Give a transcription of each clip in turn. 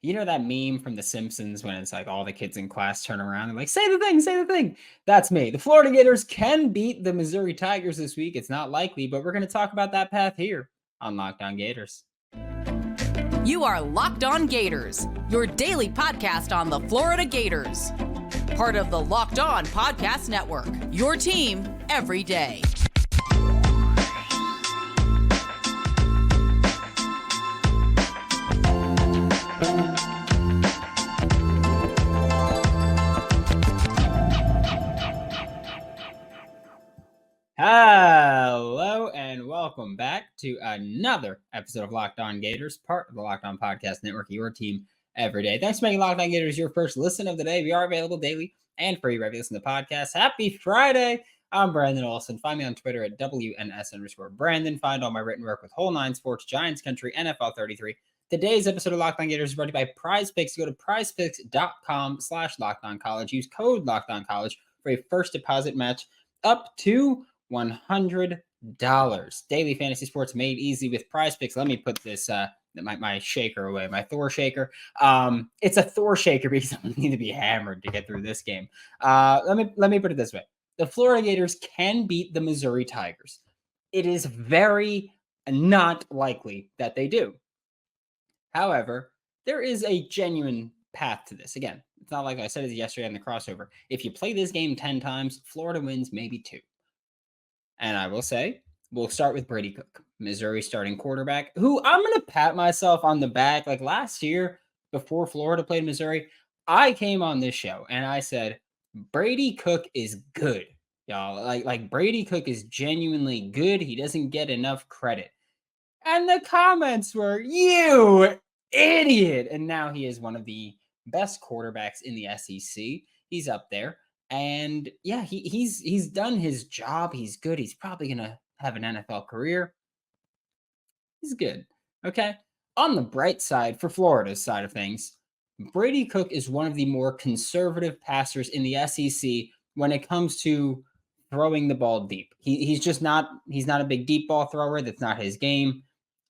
You know that meme from The Simpsons when it's like all the kids in class turn around and like, say the thing, say the thing. That's me. The Florida Gators can beat the Missouri Tigers this week. It's not likely, but we're going to talk about that path here on Locked On Gators. You are Locked On Gators, your daily podcast on the Florida Gators. Part of the Locked On Podcast Network, your team every day. Hello and welcome back to another episode of Locked On Gators, part of the Locked On Podcast Network, your team every day. Thanks for making Locked On Gators your first listen of the day. We are available daily and free wherever you listen to podcasts. Happy Friday. I'm Brandon Olsen. Find me on Twitter at WNS_Brandon. Find all my written work with Whole Nine Sports, Giants Country, NFL 33. Today's episode of Locked On Gators is brought to you by Prize Picks. Go to prizepicks.com/LockedOnCollege. Use code LockedOnCollege for a first deposit match up to $100. Daily fantasy sports made easy with Prize Picks. Let me put this my shaker away, my Thor shaker. It's a Thor shaker because I need to be hammered to get through this game. Let me put it this way: the Florida Gators can beat the Missouri Tigers. It is very not likely that they do. However, there is a genuine path to this. Again, it's not like I said it yesterday on the crossover. If you play this game 10 times, Florida wins maybe 2. And I will say, we'll start with Brady Cook, Missouri starting quarterback, who I'm going to pat myself on the back. Like last year, before Florida played Missouri, I came on this show and I said, Brady Cook is good, y'all. Like Brady Cook is genuinely good. He doesn't get enough credit. And the comments were, you idiot. And now he is one of the best quarterbacks in the SEC. He's up there. And yeah, he's done his job. He's good. He's probably going to have an NFL career. He's good. Okay. On the bright side, for Florida's side of things, Brady Cook is one of the more conservative passers in the SEC when it comes to throwing the ball deep. He's not a big deep ball thrower. That's not his game.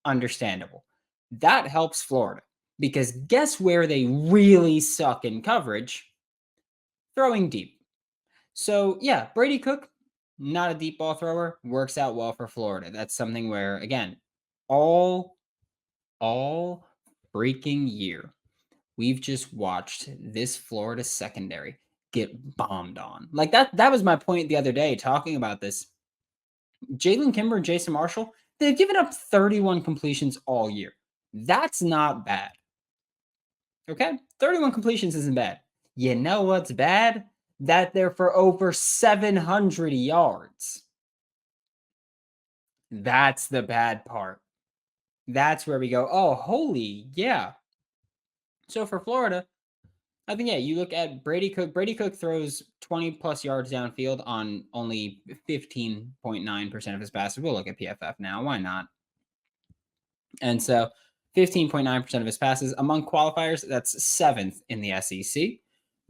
Understandable. That helps Florida because guess where they really suck in coverage? Throwing deep. So yeah, Brady Cook, not a deep ball thrower, works out well for Florida. That's something where, again, all freaking year, we've just watched this Florida secondary get bombed on. Like that was my point the other day talking about this. Jalen Kimber and Jason Marshall, they've given up 31 completions all year. That's not bad. Okay? 31 completions isn't bad. You know what's bad? That they're for over 700 yards. That's the bad part. That's where we go, oh, holy, yeah. So for Florida, I think, yeah, you look at Brady Cook. Brady Cook throws 20 plus yards downfield on only 15.9% of his passes. We'll look at PFF now. Why not? And so 15.9% of his passes among qualifiers, that's 7th in the SEC.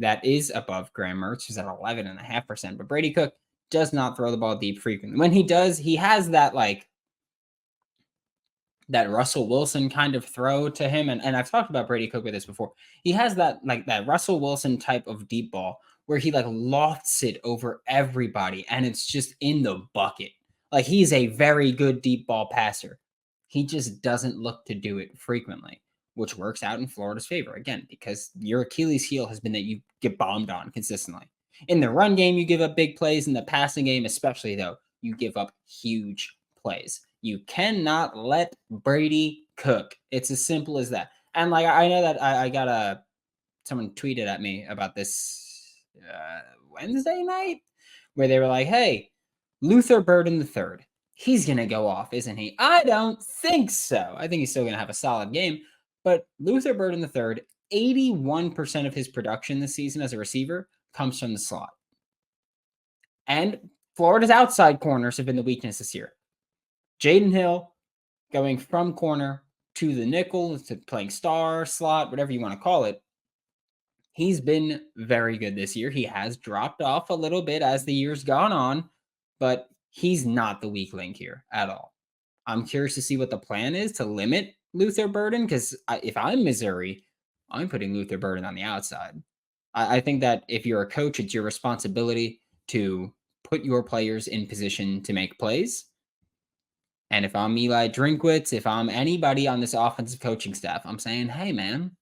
That is above Graham Mertz, who's at 11.5%. But Brady Cook does not throw the ball deep frequently. When he does, he has that that Russell Wilson kind of throw to him. And I've talked about Brady Cook with this before. He has that Russell Wilson type of deep ball where he lofts it over everybody and it's just in the bucket. Like he's a very good deep ball passer. He just doesn't look to do it frequently, which works out in Florida's favor. Again, because your Achilles heel has been that you get bombed on consistently. In the run game, you give up big plays. In the passing game, especially though, you give up huge plays. You cannot let Brady cook. It's as simple as that. And I know that I got someone tweeted at me about this Wednesday night where they were like, hey, Luther Burden III, he's going to go off, isn't he? I don't think so. I think he's still going to have a solid game. But Luther Burden III, 81% of his production this season as a receiver comes from the slot. And Florida's outside corners have been the weakness this year. Jaden Hill going from corner to the nickel, to playing star, slot, whatever you want to call it. He's been very good this year. He has dropped off a little bit as the year's gone on, but he's not the weak link here at all. I'm curious to see what the plan is to limit Luther Burden, because if I'm Missouri, I'm putting Luther Burden on the outside. I think that if you're a coach, it's your responsibility to put your players in position to make plays. And if I'm Eli Drinkwitz, if I'm anybody on this offensive coaching staff, I'm saying, hey man,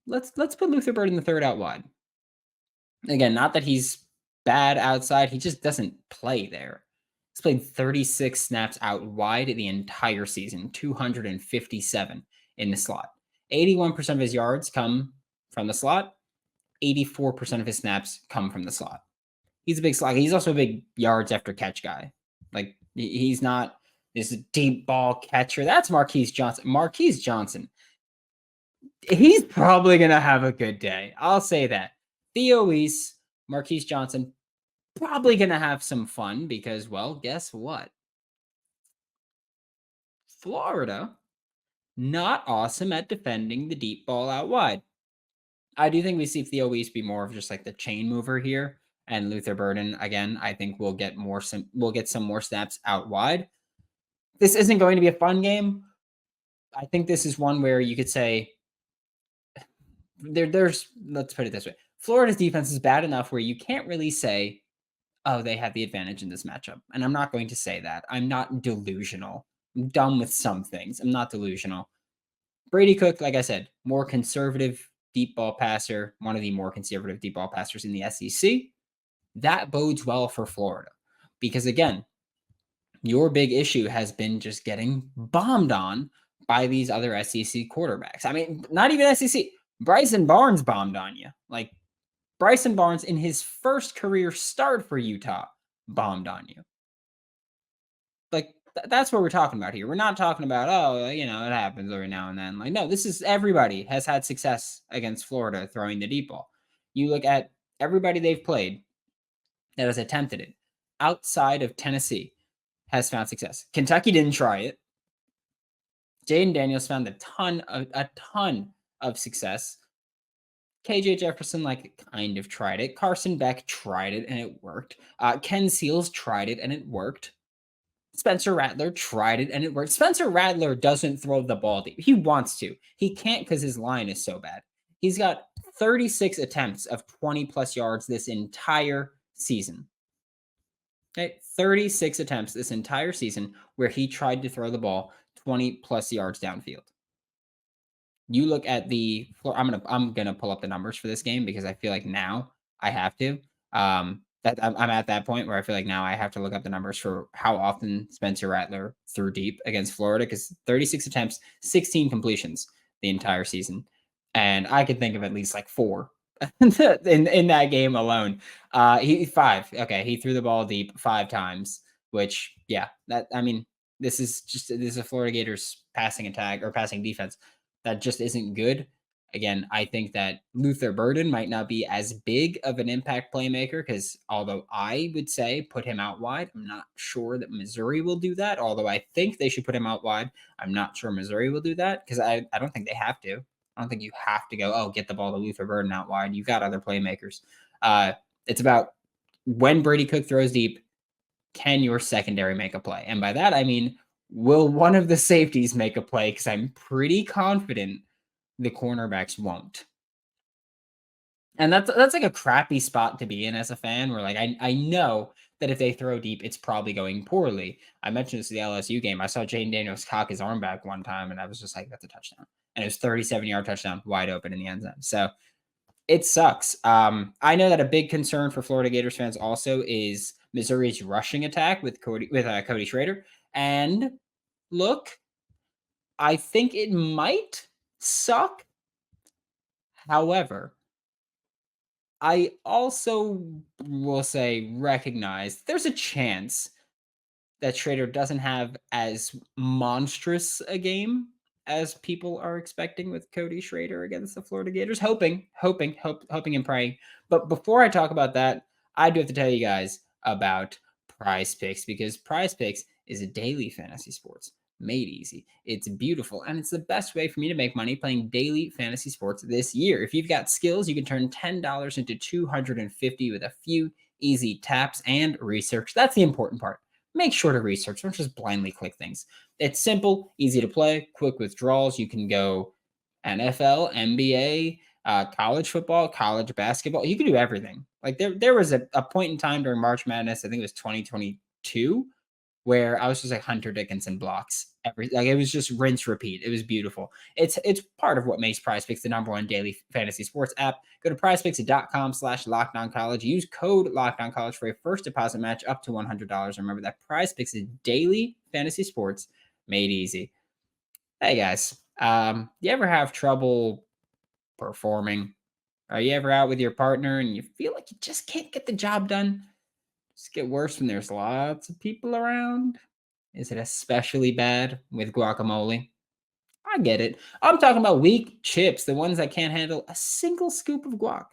let's put Luther Burden the third out wide. Again, not that he's bad outside, he just doesn't play there. He's played 36 snaps out wide the entire season, 257 in the slot. 81% of his yards come from the slot. 84% of his snaps come from the slot. He's a big slot. He's also a big yards after catch guy. Like, he's not this deep ball catcher. That's Marquise Johnson. Marquise Johnson. He's probably going to have a good day. I'll say that. Theo Weiss, Marquise Johnson, probably going to have some fun because, well, guess what? Florida, not awesome at defending the deep ball out wide. I do think we see Theo Weiss be more of just like the chain mover here. And Luther Burden, again, I think we'll get some more snaps out wide. This isn't going to be a fun game. I think this is one where you could say there's let's put it this way. Florida's defense is bad enough where you can't really say, oh, they have the advantage in this matchup. And I'm not going to say that. I'm not delusional. I'm done with some things. I'm not delusional. Brady Cook, like I said, more conservative deep ball passer, one of the more conservative deep ball passers in the SEC. That bodes well for Florida because, again, your big issue has been just getting bombed on by these other SEC quarterbacks. I mean, not even SEC. Bryson Barnes bombed on you. Like, Bryson Barnes in his first career start for Utah bombed on you. Like, that's what we're talking about here. We're not talking about, oh, it happens every now and then. Like, no, this is everybody has had success against Florida throwing the deep ball. You look at everybody they've played that has attempted it outside of Tennessee has found success. Kentucky didn't try it. Jaden Daniels found a ton of success. KJ Jefferson kind of tried it. Carson Beck tried it and it worked. Ken Seals tried it and it worked. Spencer Rattler tried it and it worked. Spencer Rattler doesn't throw the ball deep. He wants to. He can't because his line is so bad. He's got 36 attempts of 20 plus yards this entire season. Okay, 36 attempts this entire season where he tried to throw the ball 20 plus yards downfield. You look at I'm gonna pull up the numbers for this game because I feel like now I have to. That I'm at that point where I feel like now I have to look up the numbers for how often Spencer Rattler threw deep against Florida because 36 attempts, 16 completions the entire season, and I could think of at least 4 in that game alone. He threw the ball deep 5 times, which this is a Florida Gators passing attack or passing defense that just isn't good. Again, I think that Luther Burden might not be as big of an impact playmaker because although I would say put him out wide, I'm not sure that Missouri will do that. Although I think they should put him out wide, I'm not sure Missouri will do that because I don't think they have to. I don't think you have to go, get the ball to Luther Burden out wide. You've got other playmakers. It's about when Brady Cook throws deep, can your secondary make a play? And by that, I mean, will one of the safeties make a play? Because I'm pretty confident the cornerbacks won't. And that's a crappy spot to be in as a fan where I know that if they throw deep, it's probably going poorly. I mentioned this in the LSU game. I saw Jaden Daniels cock his arm back one time and I was just like, that's a touchdown. And it was 37-yard touchdown wide open in the end zone. So it sucks. I know that a big concern for Florida Gators fans also is Missouri's rushing attack with Cody Schraeder. And look, I think it might suck. However, I also will recognize there's a chance that Schraeder doesn't have as monstrous a game as people are expecting with Cody Schraeder against the Florida Gators. Hoping and praying. But before I talk about that, I do have to tell you guys about Prize Picks because Prize Picks is a daily fantasy sports made easy. It's beautiful, and it's the best way for me to make money playing daily fantasy sports this year. If you've got skills, you can turn $10 into $250 with a few easy taps and research. That's the important part. Make sure to research. Don't just blindly click things. It's simple, easy to play, quick withdrawals. You can go NFL, NBA, college football, college basketball. You could do everything. Like there was a point in time during March Madness, I think it was 2022, where I was just like Hunter Dickinson blocks it was just rinse repeat. It was beautiful. It's part of what makes PrizePicks the #1 daily fantasy sports app. Go to prizepicks.com/lockedoncollege. Use code lockedoncollege for a first deposit match up to $100. Remember that PrizePicks is daily fantasy sports made easy. Hey guys, you ever have trouble performing? Are you ever out with your partner and you feel like you just can't get the job done? Just get worse when there's lots of people around. Is it especially bad with guacamole? I get it. I'm talking about weak chips, the ones that can't handle a single scoop of guac.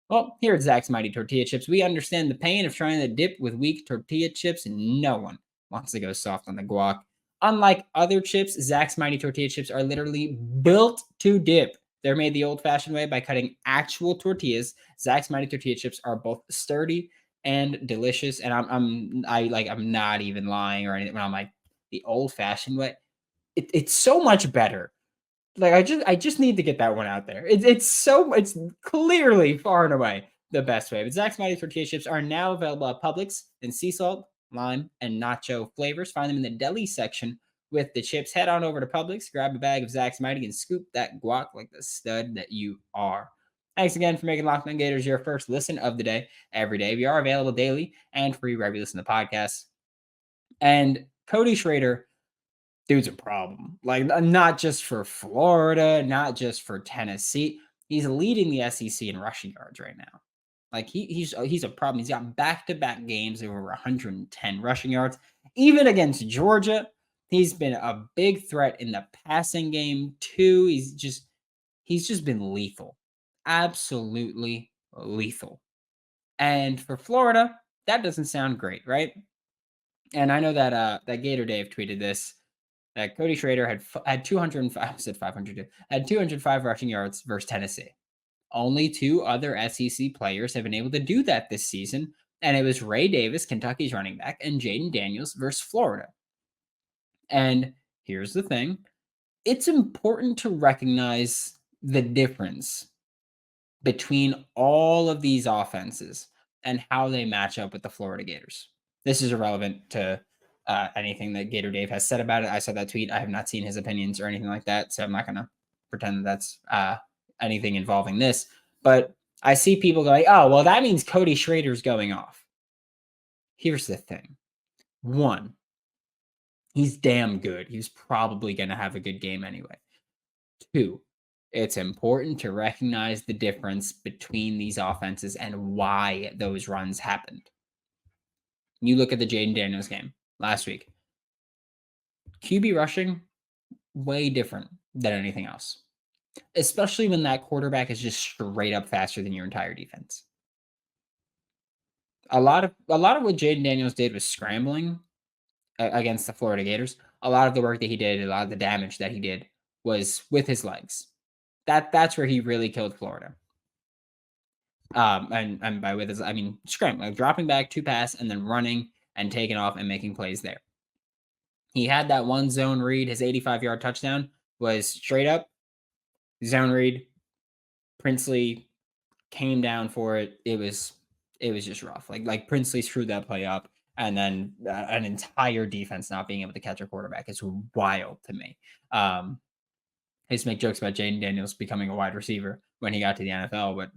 Well, here at Zach's Mighty Tortilla Chips, we understand the pain of trying to dip with weak tortilla chips, and no one wants to go soft on the guac. Unlike other chips, Zach's Mighty Tortilla Chips are literally built to dip. They're made the old-fashioned way by cutting actual tortillas. Zach's Mighty Tortilla Chips are both sturdy and delicious, and I'm not even lying or anything when I'm like the old-fashioned way. It's so much better. Like I just need to get that one out there. It's clearly far and away the best way. But Zach's Mighty Tortilla Chips are now available at Publix in sea salt, lime, and nacho flavors. Find them in the deli section with the chips. Head on over to Publix, grab a bag of Zach's Mighty, and scoop that guac like the stud that you are. Thanks again for making Locked On Gators your first listen of the day every day. We are available daily and free wherever you listen to podcasts. And Cody Schraeder, dude's a problem. Like, not just for Florida, not just for Tennessee. He's leading the SEC in rushing yards right now. Like, he's a problem. He's got back-to-back games over 110 rushing yards. Even against Georgia, he's been a big threat in the passing game too. He's just been lethal. Absolutely lethal. And for Florida, that doesn't sound great, right? And I know that that Gator Dave tweeted this, that Cody Schraeder had 205, I said 500, had 205 rushing yards versus Tennessee. Only two other SEC players have been able to do that this season, and it was Ray Davis, Kentucky's running back, and Jaden Daniels versus Florida. And here's the thing. It's important to recognize the difference between all of these offenses and how they match up with the Florida Gators. This is irrelevant to anything that Gator Dave has said about it. I saw that tweet. I have not seen his opinions or anything like that, so I'm not going to pretend that that's anything involving this. But I see people going, oh, well, that means Cody Schraeder's going off. Here's the thing. One, he's damn good. He's probably going to have a good game anyway. Two, it's important to recognize the difference between these offenses and why those runs happened. You look at the Jaden Daniels game last week. QB rushing, way different than anything else, especially when that quarterback is just straight up faster than your entire defense. A lot of what Jaden Daniels did was scrambling against the Florida Gators. A lot of the work that he did, a lot of the damage that he did was with his legs. That's where he really killed Florida. And by with his, I mean scrambling, like dropping back to pass and then running and taking off and making plays there. He had that one zone read. His 85-yard touchdown was straight up zone read. Princely came down for it. It was just rough. Like Princely screwed that play up, and then an entire defense not being able to catch a quarterback is wild to me. I used to make jokes about Jaden Daniels becoming a wide receiver when he got to the NFL, but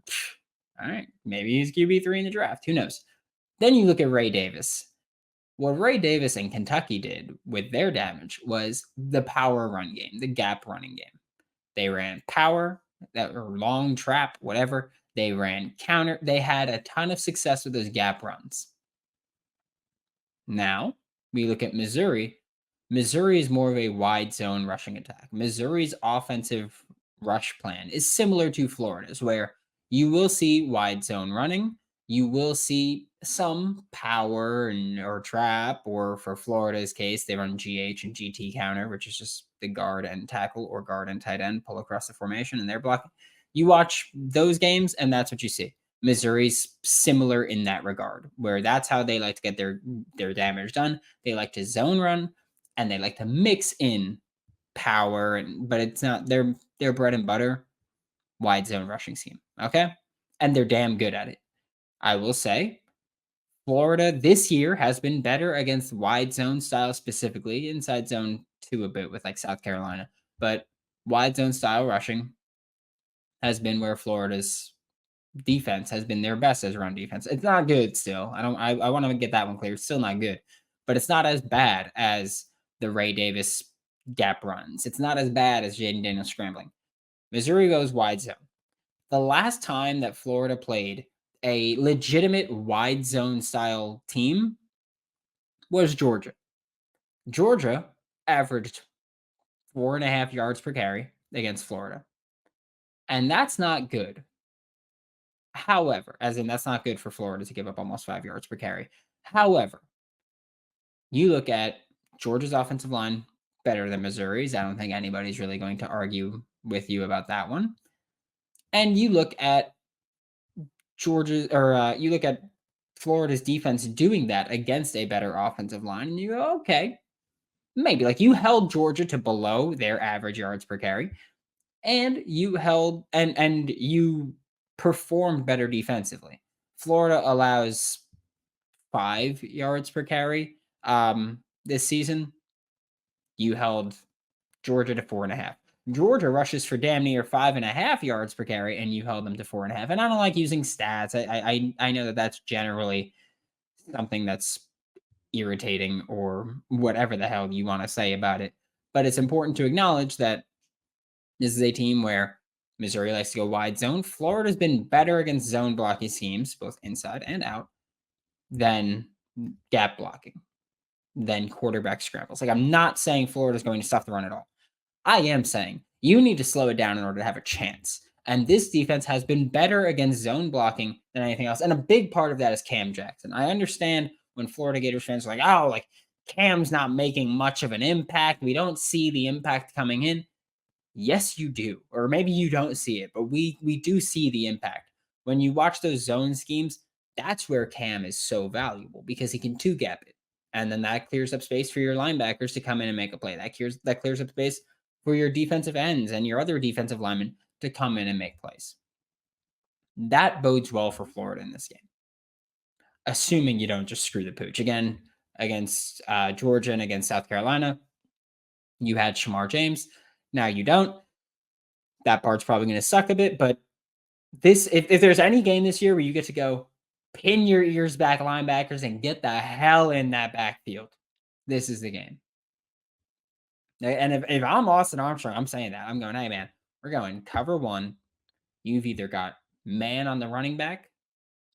all right, maybe he's QB3 in the draft. Who knows? Then you look at Ray Davis. What Ray Davis and Kentucky did with their damage was the power run game, the gap running game. They ran power, that or long trap, whatever. They ran counter. They had a ton of success with those gap runs. Now we look at Missouri. Missouri is more of a wide zone rushing attack. Missouri's offensive rush plan is similar to Florida's, where you will see wide zone running. You will see some power or trap, or for Florida's case, they run GH and GT counter, which is just the guard and tackle or guard and tight end pull across the formation and they're blocking. You watch those games and that's what you see. Missouri's similar in that regard, where that's how they like to get their damage done. They like to zone run and they like to mix in power, but it's not, they're their bread and butter, wide zone rushing scheme. Okay. And they're damn good at it. I will say Florida this year has been better against wide zone style, specifically inside zone 2 a bit with like South Carolina, but wide zone style rushing has been where Florida's defense has been their best as run defense. It's not good still. I want to get that one clear. It's still not good, but it's not as bad as the Ray Davis gap runs. It's not as bad as Jaden Daniels scrambling. Missouri goes wide zone. The last time that Florida played a legitimate wide zone style team was Georgia. Georgia averaged 4.5 yards per carry against Florida. And that's not good. However, as in that's not good for Florida to give up almost 5 yards per carry. However, you look at Georgia's offensive line better than Missouri's. I don't think anybody's really going to argue with you about that one. And you look at you look at Florida's defense doing that against a better offensive line, and you go, okay, maybe like you held Georgia to below their average yards per carry, and you held and you performed better defensively. Florida allows 5 yards per carry this season. You held Georgia to 4.5. Georgia rushes for damn near 5.5 yards per carry, and you held them to 4.5. And I don't like using stats. I know that that's generally something that's irritating or whatever the hell you want to say about it. But it's important to acknowledge that this is a team where Missouri likes to go wide zone. Florida's been better against zone blocking schemes, both inside and out, than gap blocking, than quarterback scrambles. Like, I'm not saying Florida's going to stuff the run at all. I am saying you need to slow it down in order to have a chance. And this defense has been better against zone blocking than anything else. And a big part of that is Cam Jackson. I understand when Florida Gators fans are like, oh, like Cam's not making much of an impact. We don't see the impact coming in. Yes, you do. Or maybe you don't see it, but we do see the impact. When you watch those zone schemes, that's where Cam is so valuable because he can two gap it. And then that clears up space for your linebackers to come in and make a play. That clears up space for your defensive ends and your other defensive linemen to come in and make plays. That bodes well for Florida in this game, assuming you don't just screw the pooch. Again, against Georgia and against South Carolina, you had Shamar James. Now you don't. That part's probably going to suck a bit, but if there's any game this year where you get to go pin your ears back linebackers and get the hell in that backfield, this is the game. And if I'm Austin Armstrong, I'm saying that. I'm going, hey, man, we're going cover one. You've either got man on the running back,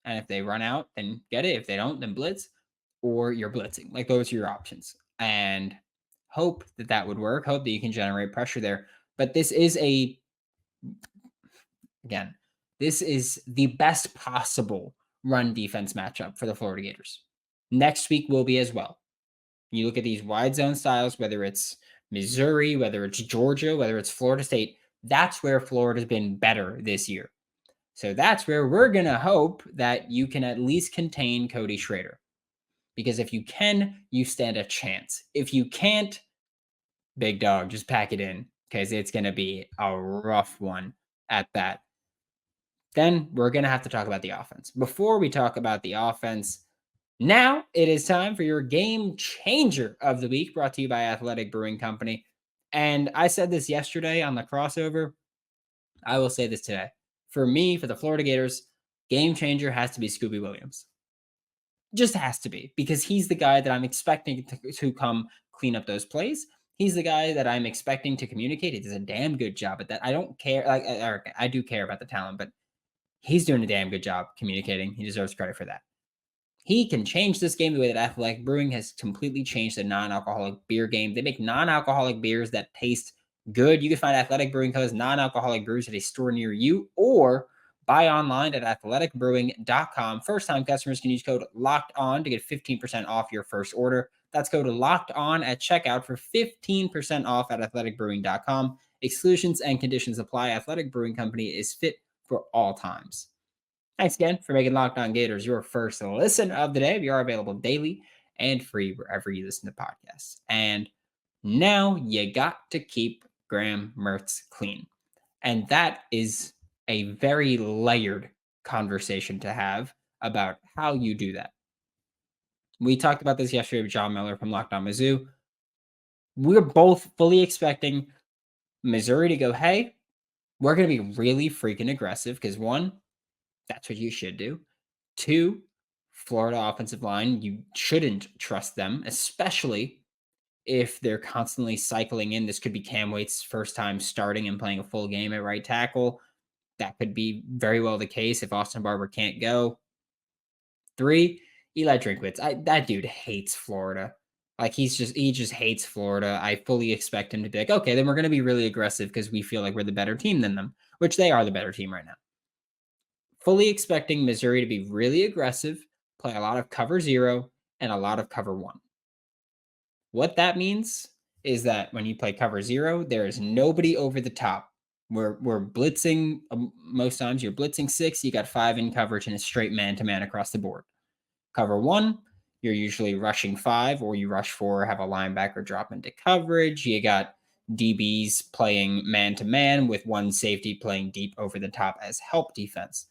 and if they run out, then get it. If they don't, then blitz, or you're blitzing. Like, those are your options. And hope that would work. Hope that you can generate pressure there. But this is this is the best possible run defense matchup for the Florida Gators. Next week will be as well. You look at these wide zone styles, whether it's Missouri, whether it's Georgia, whether it's Florida State, that's where Florida's been better this year. So that's where we're going to hope that you can at least contain Cody Schraeder. Because if you can, you stand a chance. If you can't, big dog, just pack it in because it's going to be a rough one at that. Then we're going to have to talk about the offense. Before we talk about the offense, now it is time for your game changer of the week, brought to you by Athletic Brewing Company. And I said this yesterday on the crossover. I will say this today. For me, for the Florida Gators, game changer has to be Scooby Williams. Just has to be, because he's the guy that I'm expecting to come clean up those plays. He's the guy that I'm expecting to communicate. He does a damn good job at that. I don't care. I do care about the talent, but he's doing a damn good job communicating. He deserves credit for that. He can change this game the way that Athletic Brewing has completely changed the non-alcoholic beer game. They make non-alcoholic beers that taste good. You can find Athletic Brewing Co.'s non-alcoholic brews at a store near you, or buy online at athleticbrewing.com. First-time customers can use code LOCKEDON to get 15% off your first order. That's code LOCKEDON at checkout for 15% off at athleticbrewing.com. Exclusions and conditions apply. Athletic Brewing Company is fit for all times. Thanks again for making Locked On Gators your first listen of the day. We are available daily and free wherever you listen to podcasts. And now you got to keep Graham Mertz clean. And that is a very layered conversation to have about how you do that. We talked about this yesterday with John Miller from Locked On Mizzou. We're both fully expecting Missouri to go, hey, we're going to be really freaking aggressive because one, that's what you should do. Two, Florida offensive line, you shouldn't trust them, especially if they're constantly cycling in. This could be Cam Waite's first time starting and playing a full game at right tackle. That could be very well the case if Austin Barber can't go. 3, Eli Drinkwitz. That dude hates Florida. Like he just hates Florida. I fully expect him to be like, okay, then we're going to be really aggressive because we feel like we're the better team than them, which they are the better team right now. Fully expecting Missouri to be really aggressive, play a lot of cover 0 and a lot of cover 1. What that means is that when you play cover 0, there is nobody over the top. We're blitzing most times. You're blitzing 6. You got 5 in coverage and it's straight man-to-man across the board. Cover 1, you're usually rushing 5 or you rush 4, have a linebacker drop into coverage. You got DBs playing man-to-man with one safety playing deep over the top as help defense.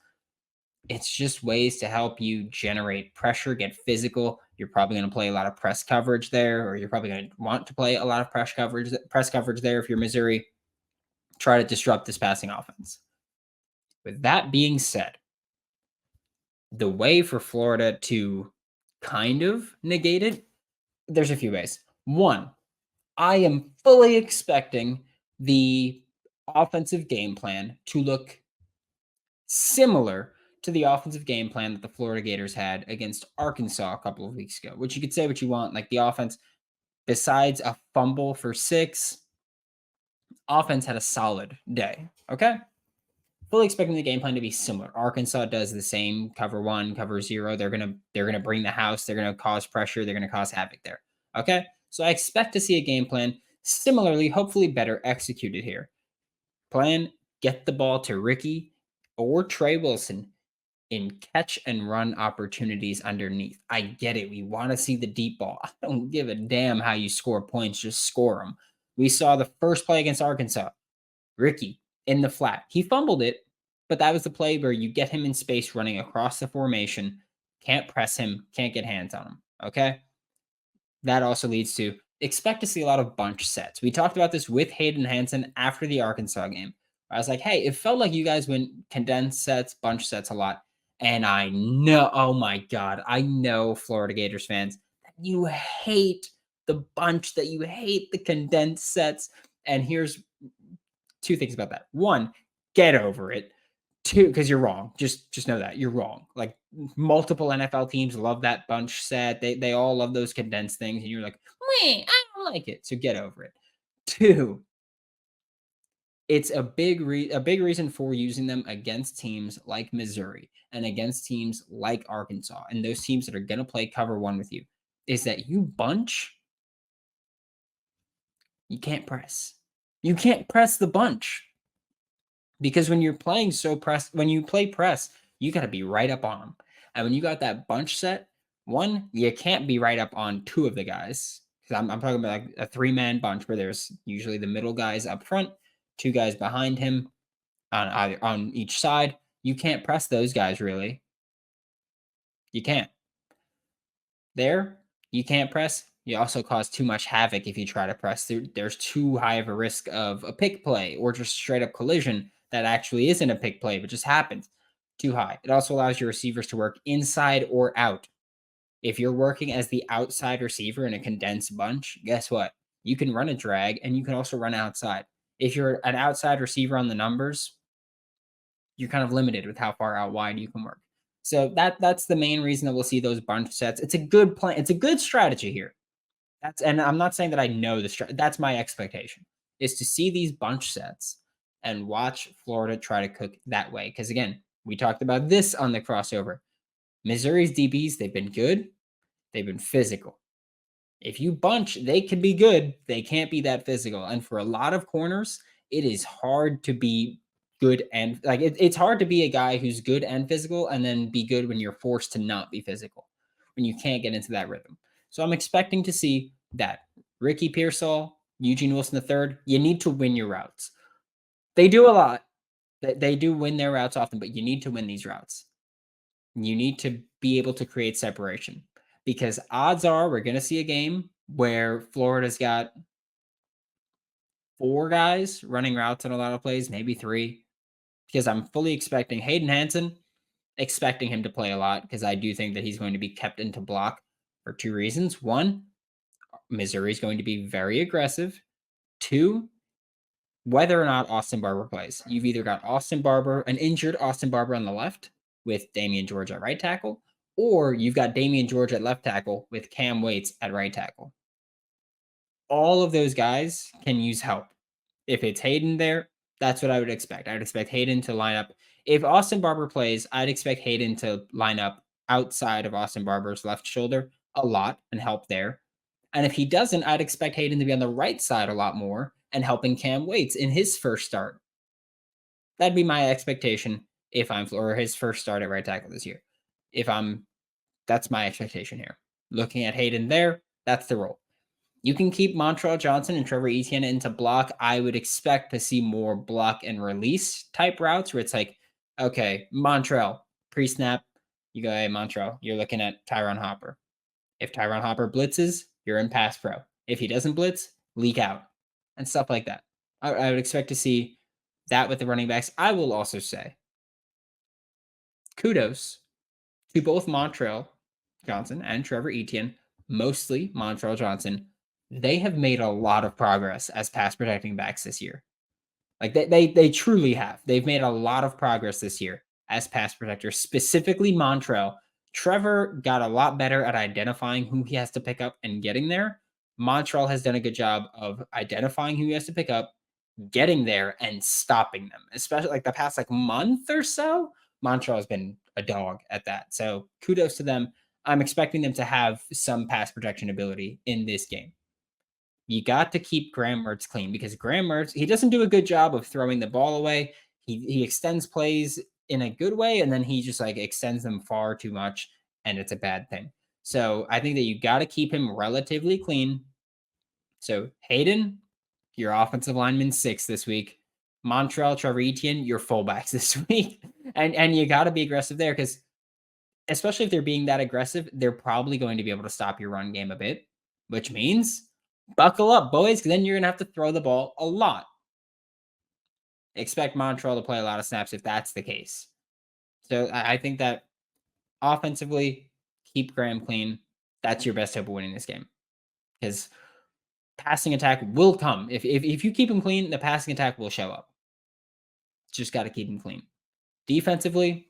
It's just ways to help you generate pressure, get physical. You're probably going to play a lot of press coverage there, or you're probably going to want to play a lot of press coverage there if you're Missouri. Try to disrupt this passing offense. With that being said, the way for Florida to kind of negate it, there's a few ways. One, I am fully expecting the offensive game plan to look similar to the offensive game plan that the Florida Gators had against Arkansas a couple of weeks ago, which you could say what you want. Like the offense, besides a fumble for 6, offense had a solid day. Okay. Fully expecting the game plan to be similar. Arkansas does the same, cover 1, cover 0. They're gonna bring the house. They're gonna cause pressure. They're gonna cause havoc there. Okay. So I expect to see a game plan similarly, hopefully better executed here. Plan, get the ball to Ricky or Trey Wilson in catch and run opportunities underneath. I get it. We want to see the deep ball. I don't give a damn how you score points. Just score them. We saw the first play against Arkansas. Ricky in the flat. He fumbled it, but that was the play where you get him in space running across the formation. Can't press him. Can't get hands on him. Okay? That also leads to expect to see a lot of bunch sets. We talked about this with Hayden Hansen after the Arkansas game. I was like, hey, it felt like you guys went condensed sets, bunch sets a lot. And I know, oh my God, I know Florida Gators fans, that you hate the bunch, that you hate the condensed sets. And here's 2 things about that. 1, get over it. 2, because you're wrong. Just know that you're wrong. Like multiple NFL teams love that bunch set. They all love those condensed things. And you're like, I don't like it. So get over it. 2, it's a big reason for using them against teams like Missouri and against teams like Arkansas and those teams that are going to play cover 1 with you is that you bunch, you can't press. You can't press the bunch because when you're playing when you play press, you got to be right up on them. And when you got that bunch set, 1, you can't be right up on 2 of the guys. Because I'm talking about like a 3-man bunch where there's usually the middle guys up front, 2 guys behind him on each side. You can't press those guys really. You can't. There, you can't press. You also cause too much havoc if you try to press. There's too high of a risk of a pick play or just straight up collision that actually isn't a pick play, but just happens. Too high. It also allows your receivers to work inside or out. If you're working as the outside receiver in a condensed bunch, guess what? You can run a drag and you can also run outside. If you're an outside receiver on the numbers, you're kind of limited with how far out wide you can work. So that's the main reason that we'll see those bunch sets. It's a good plan. It's a good strategy here. And I'm not saying that I know that's my expectation is to see these bunch sets and watch Florida try to cook that way. Because again, we talked about this on the crossover. Missouri's DBs, they've been good. They've been physical. If you bunch, they can be good. They can't be that physical. And for a lot of corners, it is hard to be good and like it's hard to be a guy who's good and physical and then be good when you're forced to not be physical, when you can't get into that rhythm. So I'm expecting to see that. Ricky Pearsall, Eugene Wilson III, you need to win your routes. They do a lot. They do win their routes often, but you need to win these routes. You need to be able to create separation because odds are we're going to see a game where Florida's got 4 guys running routes on a lot of plays, maybe 3, because I'm fully expecting Hayden Hansen, expecting him to play a lot because I do think that he's going to be kept into block for 2 reasons. 1, Missouri is going to be very aggressive. 2, whether or not Austin Barber plays. You've either got an injured Austin Barber on the left with Damian George at right tackle, or you've got Damian George at left tackle with Cam Waits at right tackle. All of those guys can use help. If it's Hayden there, that's what I would expect. I would expect Hayden to line up. If Austin Barber plays, I'd expect Hayden to line up outside of Austin Barber's left shoulder a lot and help there. And if he doesn't, I'd expect Hayden to be on the right side a lot more and helping Cam Waits in his first start. That'd be my expectation if I'm or his first start at right tackle this year. That's my expectation here. Looking at Hayden there, that's the role. You can keep Montrell Johnson and Trevor Etienne into block. I would expect to see more block and release type routes where it's like, okay, Montrell, pre-snap, you go, hey, Montrell, you're looking at Tyron Hopper. If Tyron Hopper blitzes, you're in pass pro. If he doesn't blitz, leak out and stuff like that. I would expect to see that with the running backs. I will also say kudos to both Montrell Johnson and Trevor Etienne, mostly Montrell Johnson. They have made a lot of progress as pass protecting backs this year. Like they truly have. They've made a lot of progress this year as pass protectors, specifically Montrell. Trevor got a lot better at identifying who he has to pick up and getting there. Montrell has done a good job of identifying who he has to pick up, getting there, and stopping them. Especially like the past month or so, Montrell has been a dog at that. So kudos to them. I'm expecting them to have some pass protection ability in this game. You got to keep Graham Mertz clean because Graham Mertz, he doesn't do a good job of throwing the ball away. He extends plays in a good way, and then he just extends them far too much, and it's a bad thing. So I think that you got to keep him relatively clean. So Hayden, your offensive lineman 6 this week. Montrell, Trevor Etienne, your fullbacks this week. And you got to be aggressive there because especially if they're being that aggressive, they're probably going to be able to stop your run game a bit, which means buckle up, boys, because then you're going to have to throw the ball a lot. Expect Montrell to play a lot of snaps if that's the case. So I think that offensively, keep Graham clean. That's your best hope of winning this game. Because passing attack will come. If you keep him clean, the passing attack will show up. Just got to keep him clean. Defensively,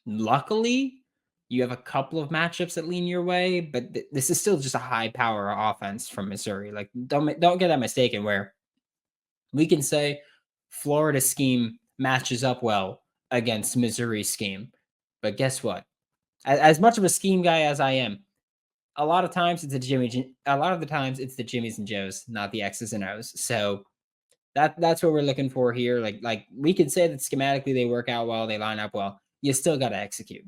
luckily, you have a couple of matchups that lean your way, but this is still just a high power offense from Missouri. Like, don't get that mistaken where we can say Florida's scheme matches up well against Missouri's scheme. But guess what? As much of a scheme guy as I am, a lot of the times it's the Jimmies and Joes, not the X's and O's. So that's what we're looking for here. Like we can say that schematically they work out well, they line up well. You still got to execute.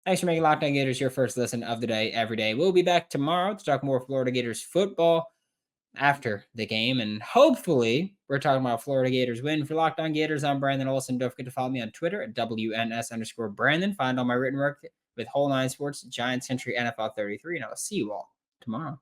Thanks for making Locked On Gators your first listen of the day every day. We'll be back tomorrow to talk more Florida Gators football after the game. And hopefully we're talking about Florida Gators win. For Locked On Gators, I'm Brandon Olsen. Don't forget to follow me on Twitter at WNS_Brandon. Find all my written work with Whole 9 Sports, Giants Country, NFL 33. And I'll see you all tomorrow.